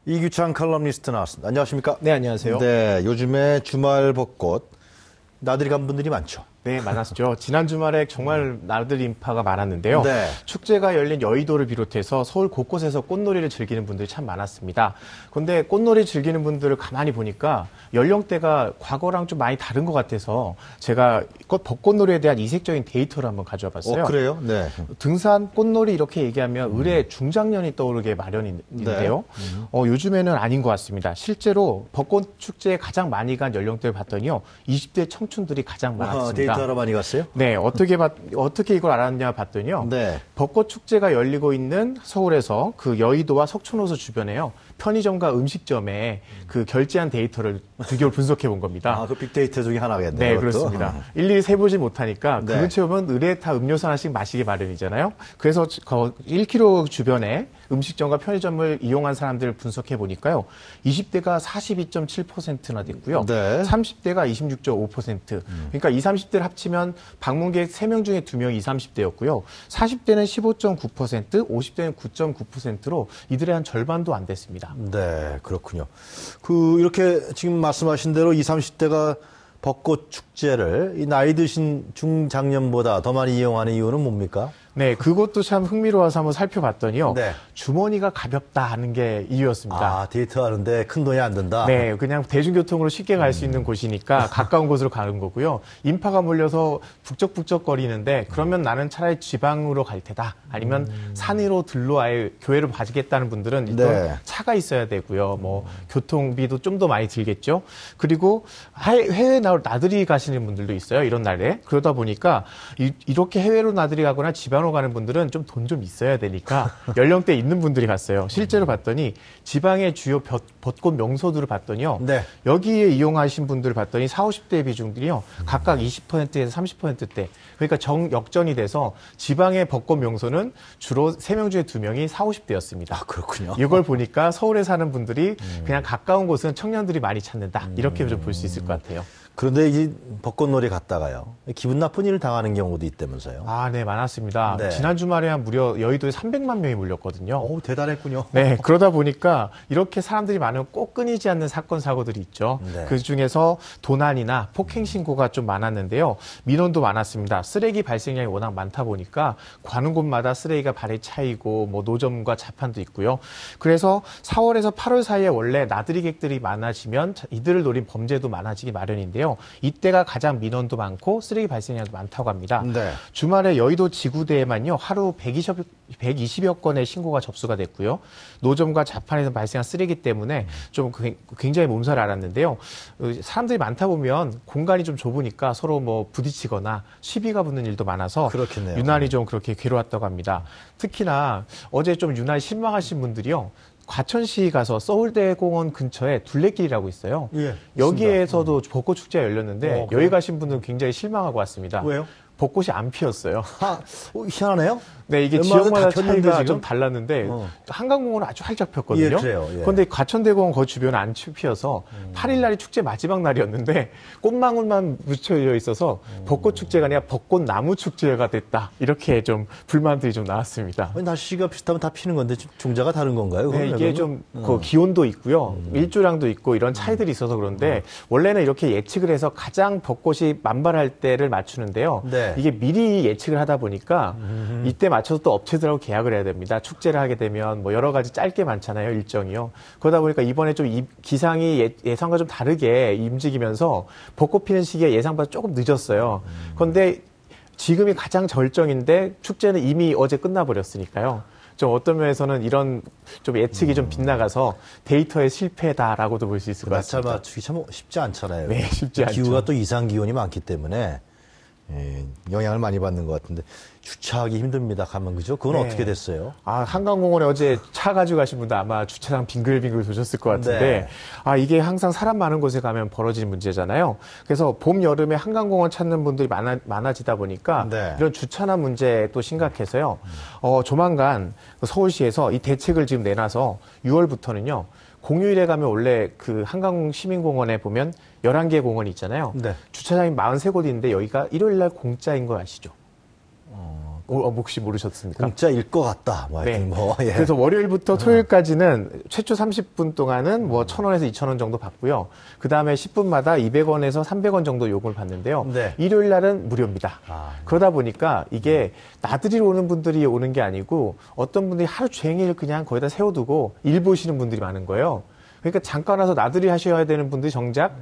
이규창 칼럼니스트 나왔습니다. 안녕하십니까? 네, 안녕하세요. 네, 요즘에 주말 벚꽃 나들이 간 분들이 많죠. 네, 많았죠. 지난 주말에 정말 나들이 인파가 많았는데요. 네. 축제가 열린 여의도를 비롯해서 서울 곳곳에서 꽃놀이를 즐기는 분들이 참 많았습니다. 그런데 꽃놀이 즐기는 분들을 가만히 보니까 연령대가 과거랑 좀 많이 다른 것 같아서 제가 벚꽃놀이에 대한 이색적인 데이터를 한번 가져와 봤어요. 그래요? 네. 등산, 꽃놀이 이렇게 얘기하면 을의 중장년이 떠오르게 마련인데요. 요즘에는 아닌 것 같습니다. 실제로 벚꽃 축제에 가장 많이 간 연령대를 봤더니요. 20대 청춘들이 가장 많았습니다. 데이터하러 많이 갔어요? 네, 어떻게 이걸 알았냐 봤더니요. 네. 벚꽃 축제가 열리고 있는 서울에서 그 여의도와 석촌호수 주변에요. 편의점과 음식점에 그 결제한 데이터를 드디어 분석해 본 겁니다. 그 빅데이터 중에 하나겠네요. 네, 그것도. 그렇습니다. 일일이 세보지 못하니까 네. 그 근처에 오면 의뢰 다 음료수 하나씩 마시기 마련이잖아요. 그래서 1km 주변에 음식점과 편의점을 이용한 사람들을 분석해 보니까요. 20대가 42.7%나 됐고요. 네. 30대가 26.5%. 그러니까 20, 30대를 합치면 방문객 3명 중에 2명이 20, 30대였고요. 40대는 15.9%, 50대는 9.9%로 이들의 한 절반도 안 됐습니다. 네, 그렇군요. 이렇게 지금 말씀하신 대로 20, 30대가 벚꽃 축제를 이 나이 드신 중장년보다 더 많이 이용하는 이유는 뭡니까? 네, 그것도 참 흥미로워서 한번 살펴봤더니요. 네. 주머니가 가볍다 하는 게 이유였습니다. 데이트하는데 큰 돈이 안 든다? 네, 그냥 대중교통으로 쉽게 갈 수 있는 곳이니까 가까운 곳으로 가는 거고요. 인파가 몰려서 북적북적거리는데 그러면 나는 차라리 지방으로 갈 테다. 아니면 산 위로 들로 아예 교회로 가지겠다는 분들은 일단 네. 차가 있어야 되고요. 뭐 교통비도 좀 더 많이 들겠죠. 그리고 해외 나들이 가시는 분들도 있어요. 이런 날에. 그러다 보니까 이렇게 해외로 나들이 가거나 지방으로 가는 분들은 좀 돈 좀 있어야 되니까 연령대 있는 분들이 갔어요. 실제로 봤더니 지방의 주요 벚꽃 명소들을 봤더니요. 네. 여기에 이용하신 분들을 봤더니 40, 50대 비중들이요. 각각 20%에서 30%대. 그러니까 정역전이 돼서 지방의 벚꽃 명소는 주로 3명 중에 2명이 40, 50대였습니다. 그렇군요. 이걸 보니까 서울에 사는 분들이 그냥 가까운 곳은 청년들이 많이 찾는다. 이렇게 좀 볼 수 있을 것 같아요. 그런데 이 벚꽃놀이 갔다가요. 기분 나쁜 일을 당하는 경우도 있다면서요. 네, 많았습니다. 네. 지난 주말에한 무려 여의도에 300만 명이 몰렸거든요. 대단했군요. 네, 그러다 보니까 이렇게 사람들이 많으면 꼭 끊이지 않는 사건, 사고들이 있죠. 네. 그 중에서 도난이나 폭행 신고가 좀 많았는데요. 민원도 많았습니다. 쓰레기 발생량이 워낙 많다 보니까 가는 곳마다 쓰레기가 발에 차이고 뭐 노점과 자판도 있고요. 그래서 4월에서 8월 사이에 원래 나들이객들이 많아지면 이들을 노린 범죄도 많아지기 마련인데요. 이때가 가장 민원도 많고 쓰레기 발생량도 많다고 합니다. 네. 주말에 여의도 지구대에만요. 하루 120여 건의 신고가 접수가 됐고요. 노점과 자판에서 발생한 쓰레기 때문에 좀 굉장히 몸살을 앓았는데요. 사람들이 많다 보면 공간이 좀 좁으니까 서로 뭐 부딪히거나 시비가 붙는 일도 많아서 그렇겠네요. 유난히 좀 그렇게 괴로웠다고 합니다. 특히나 어제 좀 유난히 실망하신 분들이요. 과천시 가서 서울대공원 근처에 둘레길이라고 있어요. 예, 여기에서도 벚꽃 축제가 열렸는데 그래요? 여기 가신 분들은 굉장히 실망하고 왔습니다. 왜요? 벚꽃이 안 피었어요. 희한하네요. 네, 이게 웬만하면 지역마다 다 폈는데 차이가 지금? 좀 달랐는데 한강공원은 아주 활짝 폈거든요. 예, 그래요. 예. 그런데 과천대공원 그 주변은 안 피어서 8일 날이 축제 마지막 날이었는데 꽃망울만 묻혀져 있어서 벚꽃 축제가 아니라 벚꽃 나무 축제가 됐다. 이렇게 좀 불만들이 좀 나왔습니다. 날씨가 비슷하면 다 피는 건데 종자가 다른 건가요? 네, 그러면? 이게 좀 그 기온도 있고요. 일조량도 있고 이런 차이들이 있어서 그런데 원래는 이렇게 예측을 해서 가장 벚꽃이 만발할 때를 맞추는데요. 네. 이게 미리 예측을 하다 보니까 이때 맞춰서 또 업체들하고 계약을 해야 됩니다. 축제를 하게 되면 뭐 여러 가지 짧게 많잖아요, 일정이요. 그러다 보니까 이번에 좀 기상이 예상과 좀 다르게 움직이면서 벚꽃 피는 시기에 예상보다 조금 늦었어요. 그런데 지금이 가장 절정인데 축제는 이미 어제 끝나버렸으니까요. 좀 어떤 면에서는 이런 좀 예측이 좀 빗나가서 데이터의 실패다라고도 볼 수 있을 것 날짜 같습니다. 맞추기 참 쉽지 않잖아요. 네, 쉽지 않죠. 기후가 또 이상 기온이 많기 때문에 영향을 많이 받는 것 같은데 주차하기 힘듭니다. 가면 그죠? 그건 네. 어떻게 됐어요? 한강공원에 어제 차 가지고 가신 분들 아마 주차장 빙글빙글 도셨을 것 같은데, 네. 이게 항상 사람 많은 곳에 가면 벌어지는 문제잖아요. 그래서 봄, 여름에 한강공원 찾는 분들이 많아지다 보니까 네. 이런 주차난 문제도 심각해서요. 조만간 서울시에서 이 대책을 지금 내놔서 6월부터는요. 공휴일에 가면 원래 그 한강 시민공원에 보면 11개 공원이 있잖아요. 네. 주차장이 43곳인데 여기가 일요일 날 공짜인 거 아시죠? 혹시 모르셨습니까? 공짜일 것 같다. 뭐 하여튼 뭐. 예. 그래서 월요일부터 토요일까지는 최초 30분 동안은 뭐 1,000원에서 2,000원 정도 받고요. 그 다음에 10분마다 200원에서 300원 정도 요금을 받는데요. 네. 일요일 날은 무료입니다. 그러다 보니까 이게 나들이로 오는 분들이 오는 게 아니고 어떤 분들이 하루 종일 그냥 거기다 세워두고 일 보시는 분들이 많은 거예요. 그러니까 잠깐 와서 나들이 하셔야 되는 분들이 정작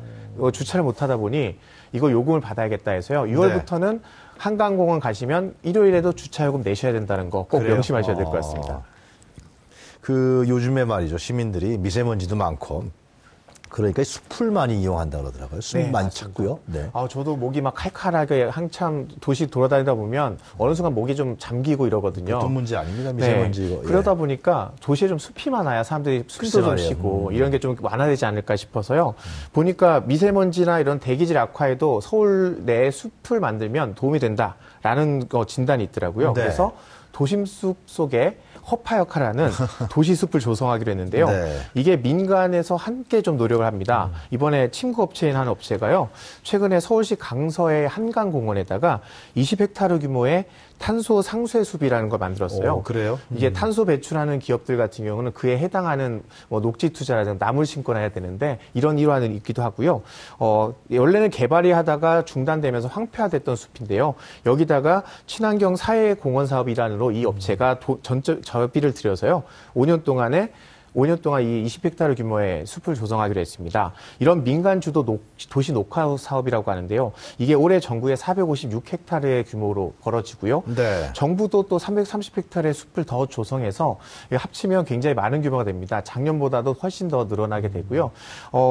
주차를 못 하다 보니 이거 요금을 받아야겠다 해서요. 6월부터는 한강공원 가시면 일요일에도 주차 요금 내셔야 된다는 거 꼭 명심하셔야 될 것 같습니다. 그 요즘에 말이죠. 시민들이 미세먼지도 많고 그러니까 숲을 많이 이용한다 그러더라고요. 숲 네, 많이 맞습니다. 찾고요. 네. 저도 목이 막 칼칼하게 한참 도시 돌아다니다 보면 어느 순간 목이 좀 잠기고 이러거든요. 보통 문제 아닙니다. 미세먼지. 네. 이거. 예. 그러다 보니까 도시에 좀 숲이 많아야 사람들이 숨도 좀 쉬고 이런 게 좀 완화되지 않을까 싶어서요. 보니까 미세먼지나 이런 대기질 악화에도 서울 내에 숲을 만들면 도움이 된다라는 진단이 있더라고요. 네. 그래서 도심 숲 속에 허파 역할하는 도시 숲을 조성하기로 했는데요. 네. 이게 민간에서 함께 좀 노력을 합니다. 이번에 침구 업체인 한 업체가요. 최근에 서울시 강서의 한강공원에다가 20헥타르 규모의 탄소 상쇄 숲이라는 걸 만들었어요. 오, 그래요? 이게 탄소 배출하는 기업들 같은 경우는 그에 해당하는 뭐 녹지 투자라든가 나무를 심거나 해야 되는데 이런 일환은 있기도 하고요. 원래는 개발이 하다가 중단되면서 황폐화됐던 숲인데요. 여기다가 친환경 사회 공원 사업 일환으로 이 업체가 저비를 들여서요. 5년 동안 이 20헥타르 규모의 숲을 조성하기로 했습니다. 이런 민간 주도 도시 녹화 사업이라고 하는데요. 이게 올해 전국에 456헥타르의 규모로 벌어지고요. 네. 정부도 또 330헥타르의 숲을 더 조성해서 합치면 굉장히 많은 규모가 됩니다. 작년보다도 훨씬 더 늘어나게 되고요.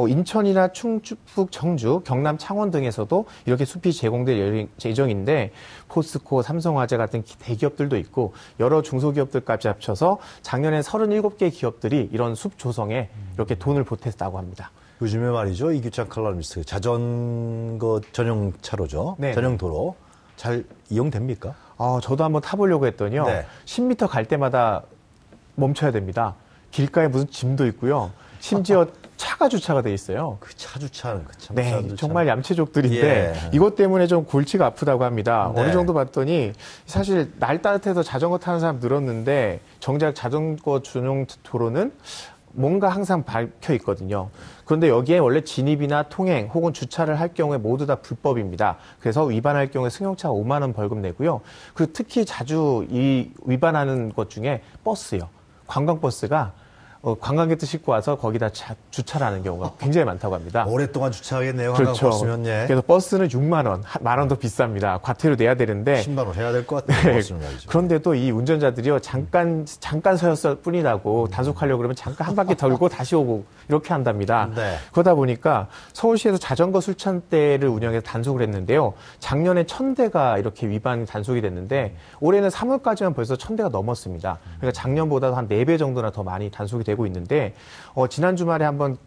인천이나 충북, 청주, 경남, 창원 등에서도 이렇게 숲이 제공될 예정인데 포스코, 삼성화재 같은 대기업들도 있고 여러 중소기업들까지 합쳐서 작년에 37개 기업들이 이런 숲 조성에 이렇게 돈을 보탰다고 합니다. 요즘에 말이죠. 이규찬 칼럼니스트 자전거 전용 차로죠. 네네. 전용 도로 잘 이용됩니까? 저도 한번 타보려고 했더니요. 네. 10m 갈 때마다 멈춰야 됩니다. 길가에 무슨 짐도 있고요. 심지어 차가 주차가 돼 있어요. 그 차 주차는 참 네, 사람들 정말 참. 얌체족들인데 예. 이것 때문에 좀 골치가 아프다고 합니다. 네. 어느 정도 봤더니 사실 날 따뜻해서 자전거 타는 사람 늘었는데 정작 자전거 전용 도로는 뭔가 항상 밝혀 있거든요. 그런데 여기에 원래 진입이나 통행 혹은 주차를 할 경우에 모두 다 불법입니다. 그래서 위반할 경우에 승용차 5만 원 벌금 내고요. 그리고 특히 자주 이 위반하는 것 중에 버스요. 관광버스가 관광객들 싣고 와서 거기다 주차를 하는 경우가 굉장히 많다고 합니다. 오랫동안 주차하겠네요. 그렇죠. 버스면 예. 그래서 버스는 6만 원, 만 원 더 비쌉니다. 과태료 내야 되는데 10만 원 해야 될 것 같아요. 버스는 말이죠. 그런데도 이 운전자들이요 잠깐 서였을 뿐이라고 단속하려고 그러면 잠깐 한 바퀴 돌고 다시 오고 이렇게 한답니다. 네. 그러다 보니까 서울시에서 자전거 술천대를 운영해서 단속을 했는데요. 작년에 1,000대가 이렇게 위반 단속이 됐는데 올해는 3월까지만 벌써 1,000대가 넘었습니다. 그러니까 작년보다 한 4배 정도나 더 많이 단속이 되고 있는데 지난 주말에 한번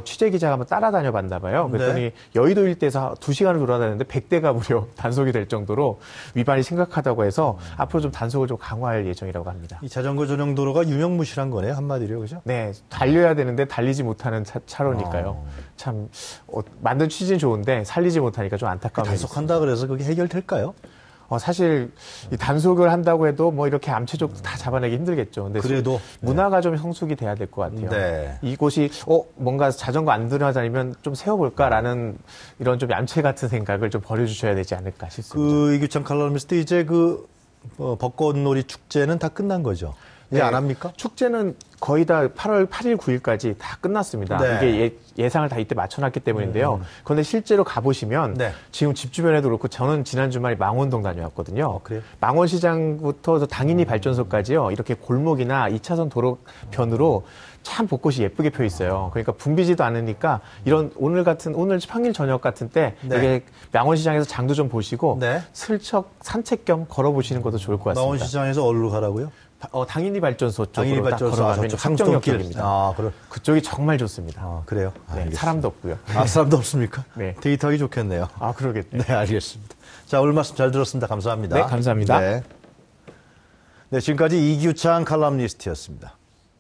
취재 기자가 한번 따라다녀 봤나 봐요. 그랬더니 네. 여의도 일대에서 2시간을 돌아다녔는데 100대가 무려 단속이 될 정도로 위반이 심각하다고 해서 앞으로 좀 단속을 좀 강화할 예정이라고 합니다. 이 자전거 전용 도로가 유명무실한 거네요. 한마디로 그죠? 네, 달려야 되는데 달리지 못하는 차로니까요. 참 만든 취지는 좋은데 살리지 못하니까 좀 안타까운. 단속한다 그래서 그게 해결될까요? 사실 이 단속을 한다고 해도 뭐 이렇게 암체족도 다 잡아내기 힘들겠죠. 근데 그래도 문화가 좀 성숙이 돼야 될 것 같아요. 네. 이곳이 뭔가 자전거 안 들어다니면 좀 세워볼까라는 이런 좀 얌체 같은 생각을 좀 버려주셔야 되지 않을까 싶습니다. 그 이규찬 칼럼니스트 이제 벚꽃놀이 축제는 다 끝난 거죠? 이제 안 합니까? 축제는 거의 다 8월 8일, 9일까지 다 끝났습니다. 네. 이게 예상을 다 이때 맞춰놨기 때문인데요. 그런데 실제로 가보시면 네. 지금 집 주변에도 그렇고 저는 지난 주말에 망원동 다녀왔거든요. 그래요? 망원시장부터 당인리 발전소까지요. 이렇게 골목이나 2차선 도로변으로 참 벚꽃이 예쁘게 펴 있어요. 그러니까 붐비지도 않으니까 오늘 평일 저녁 같은 때 네. 이렇게 망원시장에서 장도 좀 보시고 네. 슬쩍 산책 겸 걸어보시는 것도 좋을 것 같습니다. 나원시장에서 어디로 가라고요? 당인리 발전소 쪽으로 당인리 딱 발전소, 걸어가면 저쪽 합정역입니다. 그래. 그쪽이 정말 좋습니다. 그래요? 네, 알겠습니다. 사람도 없고요. 사람도 없습니까? 네. 데이트하기 좋겠네요. 그러겠네요. 네, 알겠습니다. 자, 오늘 말씀 잘 들었습니다. 감사합니다. 네, 감사합니다. 네, 지금까지 이규찬 칼럼니스트였습니다.